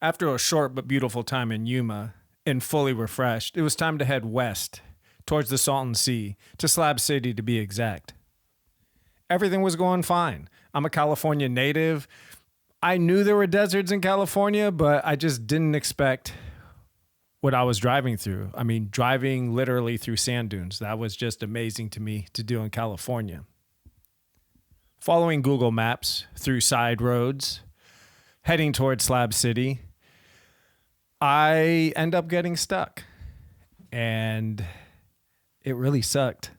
After a short but beautiful time in Yuma and fully refreshed, it was time to head west towards the Salton Sea, to Slab City to be exact. Everything was going fine. I'm a California native. I knew there were deserts in California, but I just didn't expect what I was driving through. I mean, driving literally through sand dunes. That was just amazing to me to do in California. Following Google Maps through side roads, heading towards Slab City, I end up getting stuck. And it really sucked.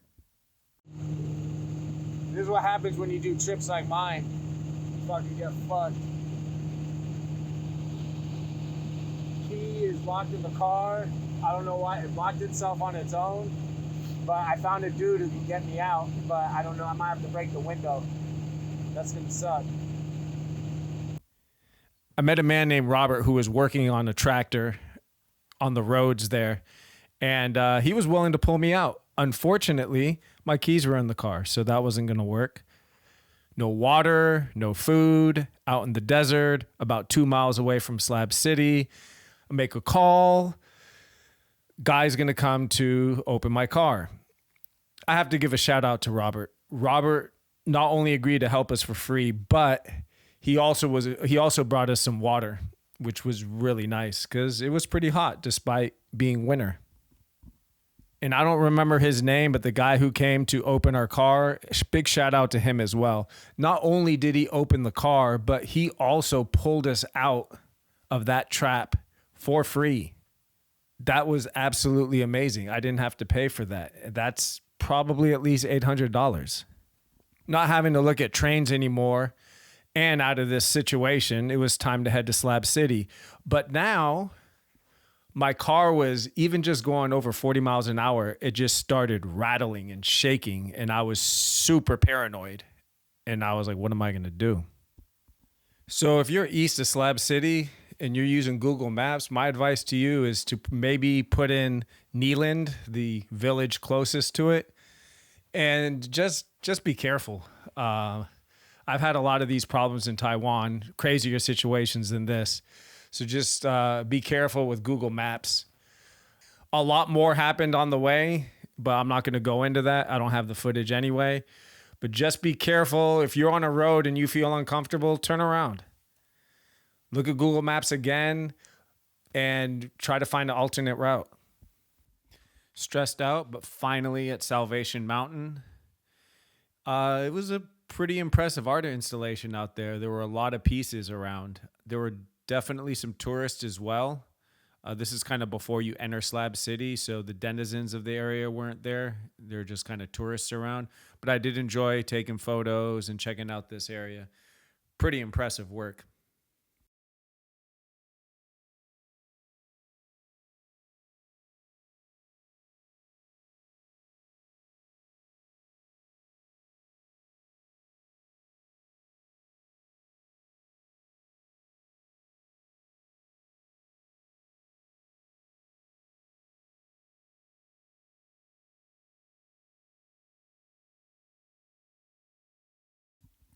This is what happens when you do trips like mine. You fucking get fucked. Key is locked in the car. I don't know why it locked itself on its own. But I found a dude who can get me out. But I don't know. I might have to break the window. That's gonna suck. I met a man named Robert who was working on a tractor on the roads there. And he was willing to pull me out. Unfortunately, my keys were in the car, so that wasn't going to work. No water, no food, out in the desert, about 2 miles away from Slab City. I make a call. Guy's going to come to open my car. I have to give a shout out to Robert. Robert not only agreed to help us for free, but he also brought us some water, which was really nice because it was pretty hot despite being winter. And I don't remember his name, but the guy who came to open our car, big shout out to him as well. Not only did he open the car, but he also pulled us out of that trap for free. That was absolutely amazing. I didn't have to pay for that. That's probably at least $800. Not having to look at trains anymore and out of this situation, it was time to head to Slab City. But now my car was even just going over 40 miles an hour. It just started rattling and shaking, and I was super paranoid. And I was like, what am I going to do? So if you're east of Slab City and you're using Google Maps, my advice to you is to maybe put in Neeland, the village closest to it, and just be careful. I've had a lot of these problems in Taiwan, crazier situations than this. So just be careful with Google Maps. A lot more happened on the way, but I'm not going to go into that. I don't have the footage anyway. But just be careful. If you're on a road and you feel uncomfortable, turn around. Look at Google Maps again and try to find an alternate route. Stressed out, but finally at Salvation Mountain. It was a pretty impressive art installation out there. There were a lot of pieces around. There were definitely some tourists as well. This is kind of before you enter Slab City, so the denizens of the area weren't there. They're just kind of tourists around. But I did enjoy taking photos and checking out this area. Pretty impressive work.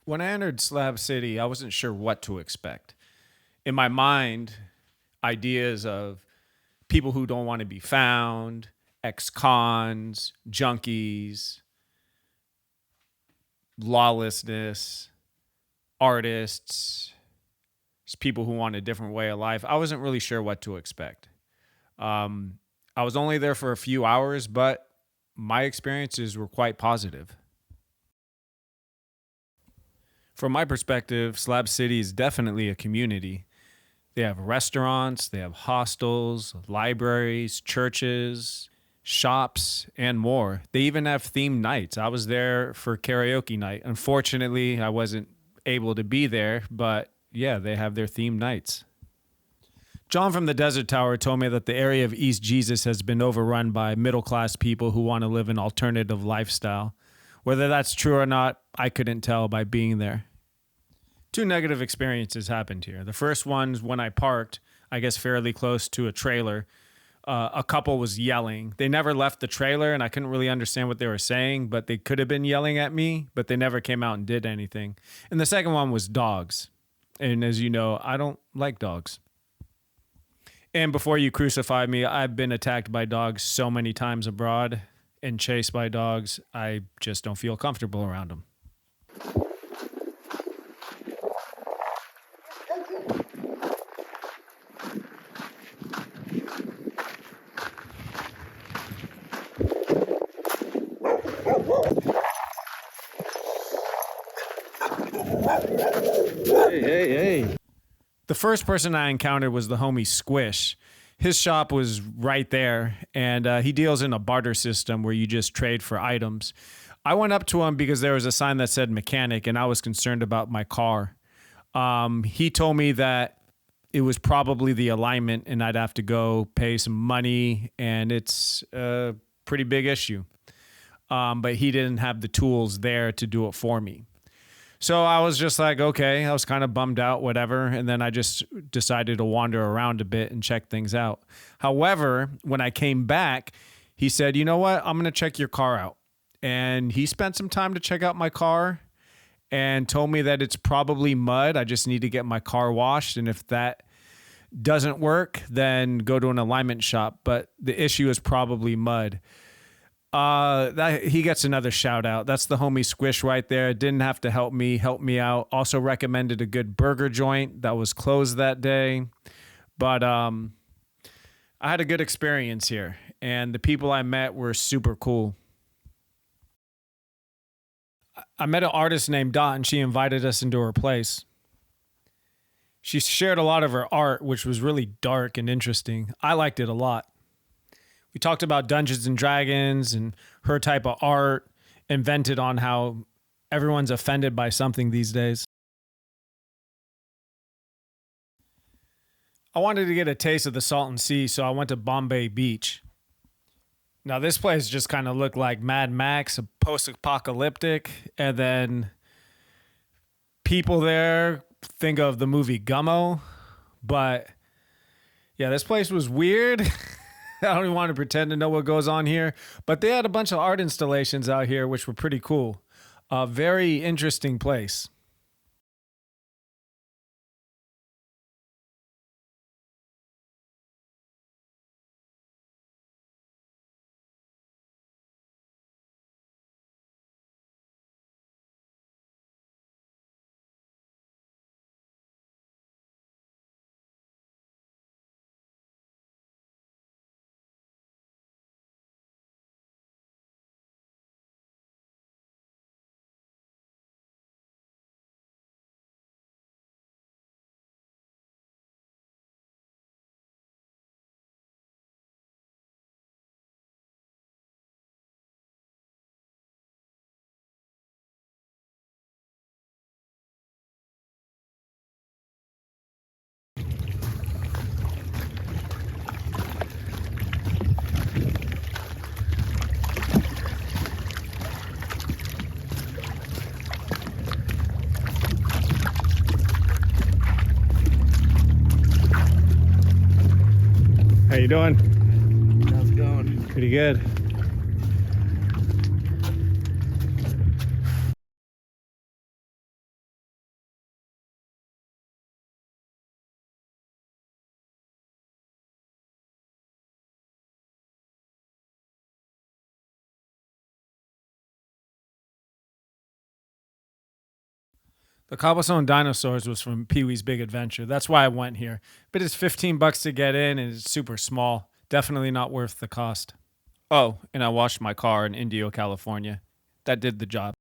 When I entered Slab City, I wasn't sure what to expect. In my mind, ideas of people who don't want to be found, ex-cons, junkies, lawlessness, artists, just people who want a different way of life. I wasn't really sure what to expect. I was only there for a few hours, but my experiences were quite positive. From my perspective, Slab City is definitely a community. They have restaurants, they have hostels, libraries, churches, shops, and more. They even have themed nights. I was there for karaoke night. Unfortunately, I wasn't able to be there, but yeah, they have their themed nights. John from the Desert Tower told me that the area of East Jesus has been overrun by middle-class people who want to live an alternative lifestyle. Whether that's true or not, I couldn't tell by being there. Two negative experiences happened here. The first one's when I parked, I guess fairly close to a trailer. A couple was yelling. They never left the trailer, and I couldn't really understand what they were saying, but they could have been yelling at me, but they never came out and did anything. And the second one was dogs. And as you know, I don't like dogs. And before you crucify me, I've been attacked by dogs so many times abroad and chased by dogs. I just don't feel comfortable around them. Hey. The first person I encountered was the homie Squish. His shop was right there, and he deals in a barter system where you just trade for items. I went up to him because there was a sign that said mechanic, and I was concerned about my car. He told me that it was probably the alignment, and I'd have to go pay some money, and it's a pretty big issue. But he didn't have the tools there to do it for me. So I was just like, okay, I was kind of bummed out, whatever. And then I just decided to wander around a bit and check things out. However, when I came back, he said, you know what? I'm going to check your car out. And he spent some time to check out my car and told me that it's probably mud. I just need to get my car washed. And if that doesn't work, then go to an alignment shop. But the issue is probably mud. He gets another shout out. That's the homie Squish right there. Didn't have to help me out. Also recommended a good burger joint that was closed that day. But I had a good experience here, and the people I met were super cool. I met an artist named Dot, and she invited us into her place. She shared a lot of her art, which was really dark and interesting. I liked it a lot. We talked about Dungeons and Dragons and her type of art, invented on how everyone's offended by something these days. I wanted to get a taste of the salton sea, so I went to Bombay Beach. Now, this place just kind of looked like Mad Max, post-apocalyptic, and then people there think of the movie Gummo, but yeah, this place was weird. I don't even want to pretend to know what goes on here, but they had a bunch of art installations out here, which were pretty cool. A very interesting place. How you doing? How's it going? Pretty good. The Cabazon Dinosaurs was from Pee-wee's Big Adventure. That's why I went here. But it's $15 to get in, and it's super small. Definitely not worth the cost. Oh, and I washed my car in Indio, California. That did the job.